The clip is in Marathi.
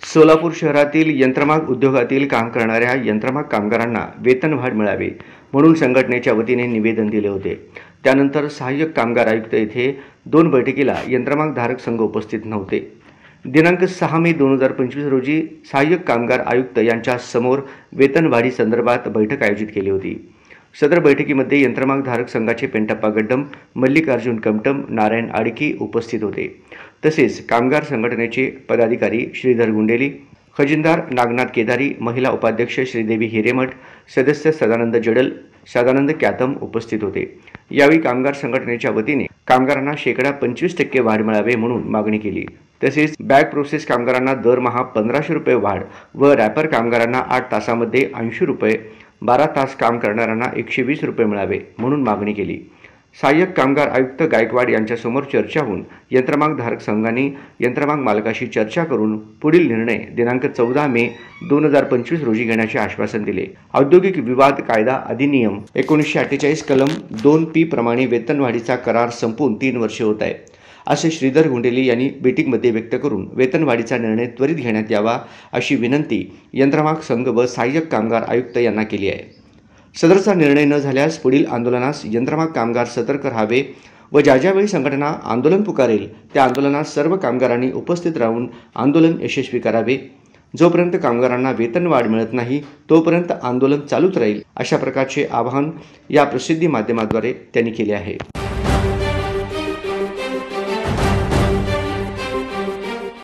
सोलापूर शहरातील यंत्रमाग उद्योगातील काम करणाऱ्या यंत्रमाग कामगारांना वेतनवाढ मिळावी म्हणून संघटनेच्या वतीने निवेदन दिले होते। त्यानंतर सहाय्यक कामगार आयुक्त येथे 2 बैठकीला यंत्रमाग धारक संघ उपस्थित नव्हते। दिनांक 6 मे 2025 रोजी सहाय्यक कामगार आयुक्त यांच्या समोर वेतनवाढी संदर्भात बैठक आयोजित केली होती। सदर बैठकीमध्ये यंत्रमाग धारक संघाचे पेंटप्पा गड्डम, मल्लिकार्जुन कमटम, नारायण आडकी उपस्थित होते। तसेच कामगार संघटनेचे पदाधिकारी श्रीधर गुंडेली, खजिनदार नागनाथ केदारी, महिला उपाध्यक्ष श्रीदेवी हिरेमठ, सदस्य सदानंद जडल, सदानंद क्यातम उपस्थित होते। यावेळी कामगार संघटनेच्या वतीने कामगारांना शेकडा 25% वाढ मिळावे म्हणून मागणी केली। तसेच बॅग प्रोसेस कामगारांना दरमहा 1500 रुपये वाढ व रॅपर कामगारांना 8 तासामध्ये 80 रुपये, 12 तास काम करणाऱ्यांना 120 रुपये मिळावे म्हणून मागणी केली। सहाय्यक कामगार आयुक्त गायकवाड यांच्यासमोर चर्चा होऊन यंत्रमाग धारक संघांनी यंत्रमाग मालकाशी चर्चा करून पुढील निर्णय दिनांक 14 मे 2025 रोजी घेण्याचे आश्वासन दिले। औद्योगिक विवाद कायदा अधिनियम 1948 कलम 2P प्रमाणे वेतनवाढीचा करार संपून 3 वर्षे होत आहे असे श्रीधर गुंडेली यांनी मीटिंगमध्ये व्यक्त करून वेतनवाढीचा निर्णय त्वरित घेण्यात यावा अशी विनंती यंत्रमाग संघ व सहाय्यक कामगार आयुक्त यांना केली आहे। सदरचा निर्णय न झाल्यास पुढील आंदोलनास यंत्रमाग कामगार सतर्क राहावे व ज्यावेळी संघटना आंदोलन पुकारेल त्या आंदोलनात सर्व कामगारांनी उपस्थित राहून आंदोलन यशस्वी करावे। जोपर्यंत कामगारांना वेतनवाढ मिळत नाही तोपर्यंत आंदोलन चालूच राहील अशा प्रकारचे आवाहन या प्रसिद्धी माध्यमाद्वारे त्यांनी केले आहे।